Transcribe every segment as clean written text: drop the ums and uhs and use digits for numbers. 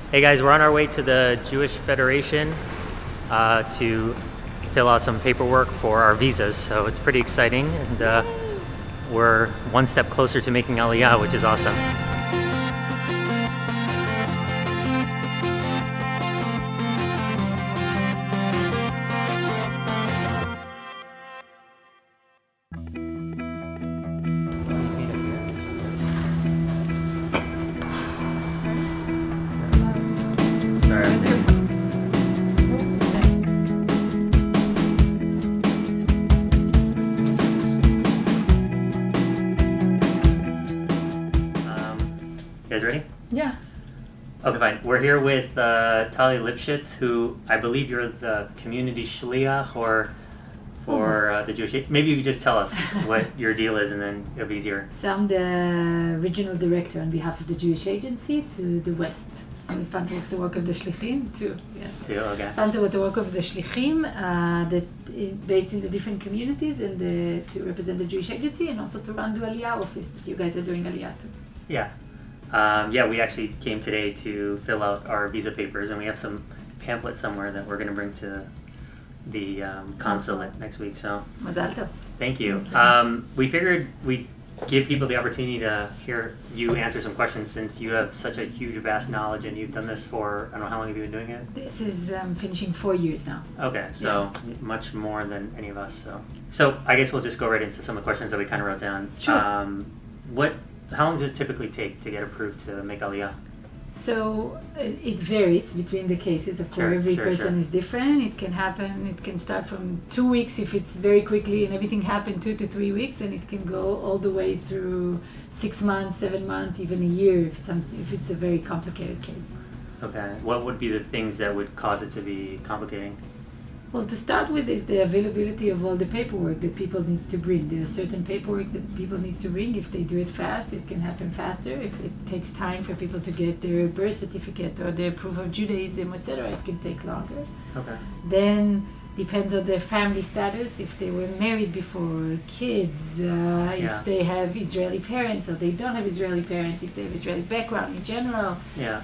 Hey guys, we're on our way to the Jewish Federation to fill out some paperwork for our visas. So it's pretty exciting, and we're one step closer to making Aliyah, which is awesome. You guys ready? Yeah. Okay, fine. We're here with Tali Lipschitz, who I believe you're the community shliach for the Jewish. Maybe you could just tell us what your deal is, and then it'll be easier. So I'm the regional director on behalf of the Jewish Agency to the West. So I'm responsible for the work of the Shlichim too. Yeah. Okay. Responsible for the work of the Shlichim based in the different communities and to represent the Jewish Agency and also to run the Aliyah office that you guys are doing Aliyah too. Yeah. We actually came today to fill out our visa papers, and we have some pamphlets somewhere that we're going to bring to the consulate next week. So, Mazal tov. Thank you. We figured we'd give people the opportunity to hear you answer some questions, since you have such a huge, vast knowledge, and you've done this for, I don't know, how long have you been doing it? This is finishing 4 years now. Okay, so much more than any of us. So I guess we'll just go right into some of the questions that we kind of wrote down. Sure. How long does it typically take to get approved to make Aliyah? So it varies between the cases. Of course, every person is different. It can happen. It can start from 2 weeks if it's very quickly and everything happened 2 to 3 weeks, and it can go all the way through 6 months, 7 months, even a year if it's a very complicated case. Okay. What would be the things that would cause it to be complicating? Well, to start with is the availability of all the paperwork that people needs to bring. There are certain paperwork that people needs to bring. If they do it fast, it can happen faster. If it takes time for people to get their birth certificate or their proof of Judaism, etc., it can take longer. Okay. Then depends on their family status, if they were married before, kids, if they have Israeli parents or they don't have Israeli parents, if they have Israeli background in general,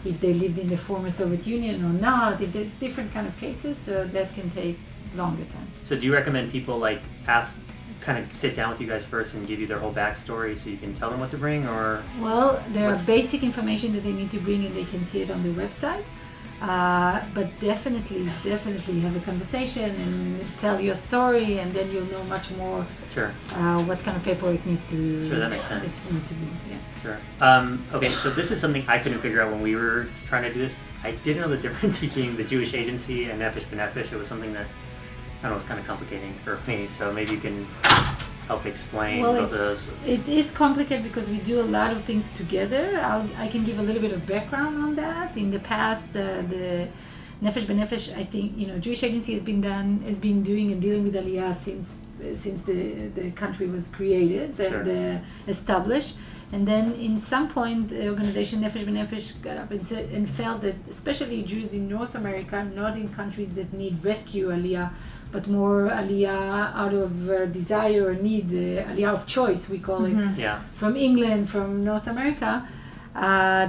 if they lived in the former Soviet Union or not, if there's different kind of cases, so that can take longer time. So do you recommend people kind of sit down with you guys first and give you their whole backstory so you can tell them what to bring, or? Well, there are basic information that they need to bring, and they can see it on the website. But definitely have a conversation and tell your story, and then you'll know much more. Sure. What kind of paperwork needs to. Sure, that makes sense. Need to be, yeah. Sure. Okay, so this is something I couldn't figure out when we were trying to do this. I didn't know the difference between the Jewish Agency and Nefesh B'Nefesh. It was something that I don't know, was kind of complicating for me. So maybe you can help explain both of those. It is complicated because we do a lot of things together. I can give a little bit of background on that. In the past, the Nefesh B'Nefesh, I think, Jewish Agency has been doing and dealing with Aliyah since the country was created, established. And then in some point, the organization Nefesh B'Nefesh got up and felt that especially Jews in North America, not in countries that need rescue Aliyah, but more Aliyah out of desire or need, Aliyah of choice, we call it, from England, from North America,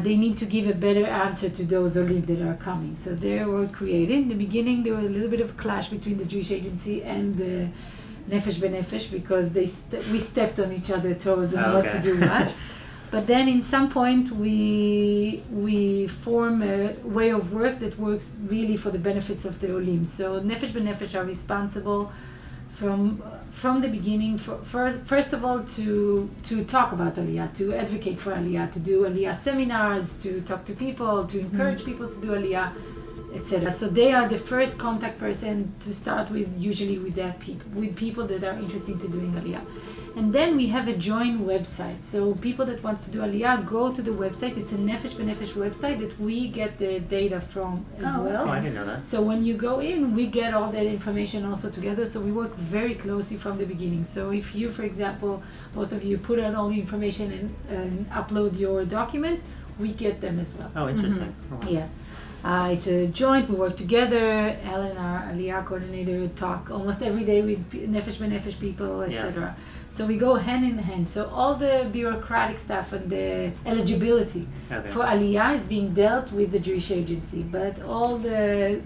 they need to give a better answer to those Olim that are coming. So they were created. In the beginning, there was a little bit of a clash between the Jewish Agency and the Nefesh B'Nefesh because we stepped on each other's toes and what to do what. But then in some point we form a way of work that works really for the benefits of the Olim. So Nefesh B'Nefesh are responsible from the beginning, first of all, to talk about Aliyah, to advocate for Aliyah, to do Aliyah seminars, to talk to people, to encourage people to do Aliyah, etc. So they are the first contact person to start with, usually with people that are interested to doing Aliyah. And then we have a joint website. So people that wants to do Aliyah go to the website. It's a Nefesh B'Nefesh website that we get the data from as well. Oh, I didn't know that. So when you go in, we get all that information also together. So we work very closely from the beginning. So if you, for example, both of you put on all the information and upload your documents, we get them as well. Oh, interesting. Mm-hmm. Yeah. It's a joint, we work together. Ellen, our Aliyah coordinator, talk almost every day with Nefesh B'Nefesh people, etc. So we go hand in hand. So all the bureaucratic stuff and the eligibility Okay. for Aliyah is being dealt with the Jewish agency, but all the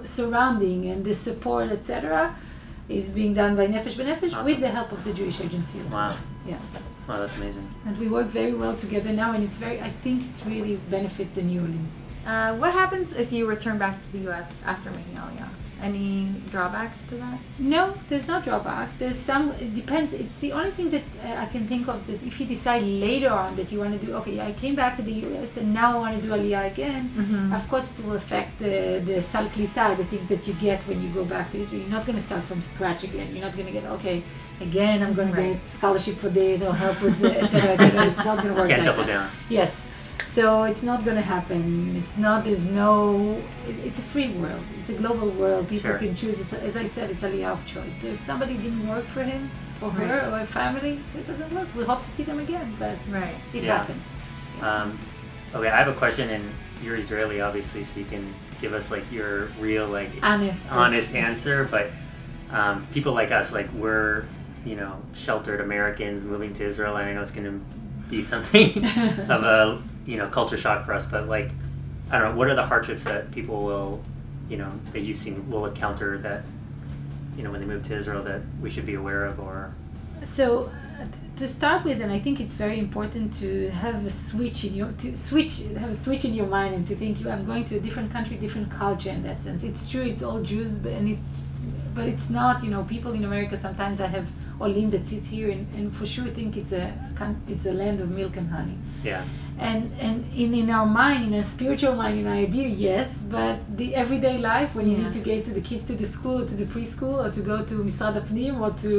surrounding and the support, etc., is being done by Nefesh B'Nefesh Awesome. with the help of the Jewish agency as well. Wow. Yeah. Wow, that's amazing. And we work very well together now, and I think it's really benefit the new Olim. What happens if you return back to the U.S. after making Aliyah? Any drawbacks to that? No, there's no drawbacks. There's some, it depends. It's the only thing that I can think of is that if you decide later on that you want to do, okay, I came back to the US and now I want to do Aliyah again, Mm-hmm. of course it will affect the sal klita, the things that you get when you go back to Israel. You're not going to start from scratch again. You're not going to get, okay, again I'm going to Right. get scholarship for this or help with the, etc. It's not going to work Can't like double that. down. Yes. So it's not going to happen. It's not, there's no, it's a free world. It's a global world. People Sure. can choose. It's, as I said, it's Aliyah of choice. So if somebody didn't work for him or her Right. or a family, it doesn't work. We hope to see them again, but Right. it Yeah. happens. Okay, I have a question, and you're Israeli, obviously, so you can give us like your real, like, honest answer. But people like us, like we're, sheltered Americans moving to Israel, and I know it's going to be something of a, culture shock for us. But like, I don't know, what are the hardships that people will, that you've seen will encounter that, when they move to Israel that we should be aware of, or So to start with, and I think it's very important to have a switch in your mind and to think I'm going to a different country, different culture in that sense. It's true, it's all Jews, but it's not. People in America sometimes I have Olim that sits here and for sure think it's a land of milk and honey. yeah, And in our mind, in our spiritual mind, in our idea, yes, but the everyday life, when you Yeah. need to get to the kids to the school, or to the preschool, or to go to Misrad Apnim, or to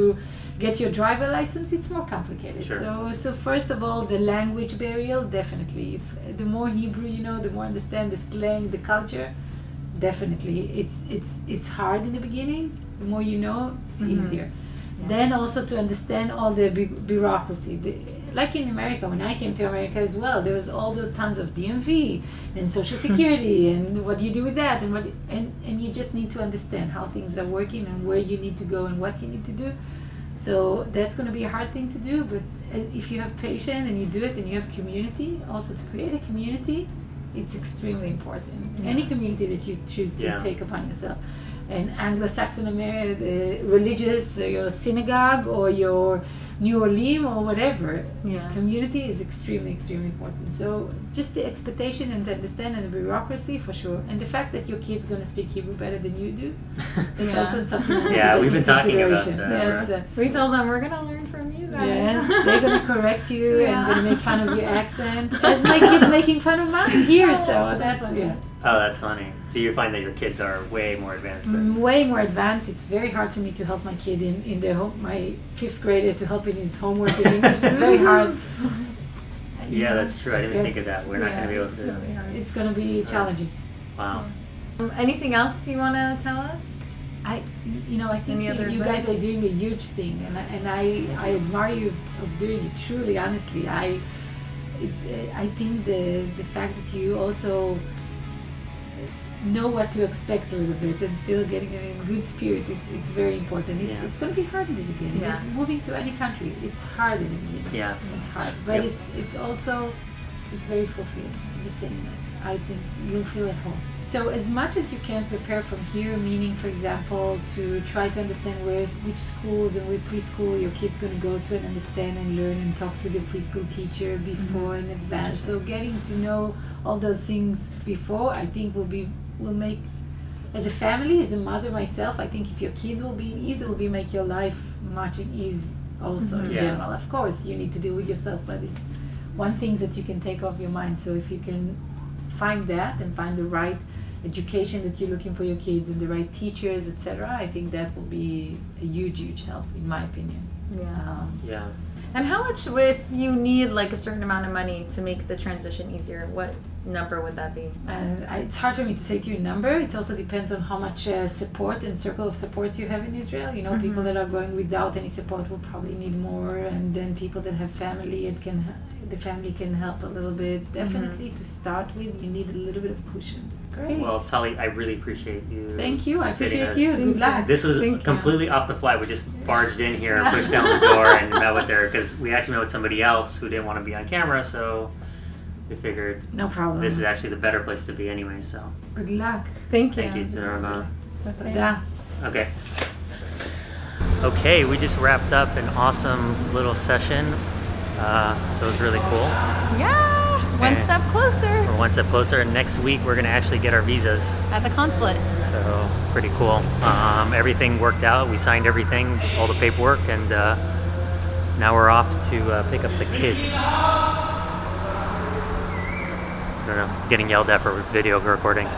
get your driver license, it's more complicated. Sure. So first of all, the language barrier, definitely. If, the more Hebrew you know, the more understand the slang, the culture, definitely. It's hard in the beginning. The more you know, it's Mhm. easier. Yeah. Then also to understand all the bureaucracy. Like in America, when I came to America as well, there was all those tons of DMV and Social Security and what do you do with that and you just need to understand how things are working and where you need to go and what you need to do. So that's going to be a hard thing to do, but if you have patience and you do it and you have community, also to create a community, it's extremely important. Yeah. Any community that you choose to Yeah. take upon yourself. And Anglo-Saxon America, religious, your synagogue or your New Orleans or whatever, Yeah. community is extremely, extremely important. So just the expectation and the understand and the bureaucracy for sure. And the fact that your kid's going to speak Hebrew better than you do, that's Yeah. also something to Yeah, take we've in been talking about consideration. that. That's, We told them we're gonna learn from you guys. yes, they're going to correct you Yeah. and going to make fun of your accent, as my kid's making fun of mine here. Oh, So that's that's, funny. yeah. Oh, that's funny. So you find that your kids are way more advanced than Way more advanced. It's very hard for me to help my kid in their my fifth grader to help in his homework in English. It's very hard. Yeah, that's true. I didn't even think of Yes. that. We're not going to be able It's to. really hard. It's going to be challenging. Wow. Anything else you want to tell us? I think Any other you guys advice? are doing a huge thing, and I admire you of doing it. Truly, honestly, I think the fact that you also know what to expect a little bit and still getting it in good spirit, it's very important. Yeah. It's going to be hard in the beginning. Yeah. It's moving to any country, it's hard in the beginning. Yeah. It's hard, but Yep. it's also very fulfilling. The same way. I think you'll feel at home. So as much as you can prepare from here, meaning, for example, to try to understand which schools and which preschool your kid's going to go to and understand and learn and talk to the preschool teacher before in advance. So getting to know all those things before, I think will make, as a family, as a mother myself, I think if your kids will be easy, it will make your life much ease also in Yeah. general. Of course, you need to deal with yourself, but it's one thing that you can take off your mind. So if you can find that and find the right education that you're looking for your kids and the right teachers, etc., I think that will be a huge, huge help, in my opinion. Yeah. And how much, if you need like a certain amount of money to make the transition easier, what number would that be? It's hard for me to say to you a number. It also depends on how much support and circle of support you have in Israel. People Mhm. that are going without any support will probably need more, and then people that have family and can the family can help a little bit. Definitely to start with, you need a little bit of cushion. Great. Well, Tali, I really appreciate you. Thank you. I sitting appreciate us- you. Good luck. This was Thank you. completely off the fly. We just barged in here, pushed down the door, and met with her because we actually met with somebody else who didn't want to be on camera. So we figured No problem. this is actually the better place to be anyway. So Good luck. Thank you. thank you, Zarma. Yeah. Okay. Okay, we just wrapped up an awesome little session. So it was really cool. Yeah, one And- step closer We're one step closer, and next week we're gonna actually get our visas. at the consulate. So pretty cool. Everything worked out. We signed everything, all the paperwork, and now we're off to pick up the kids. I don't know, getting yelled at for video recording.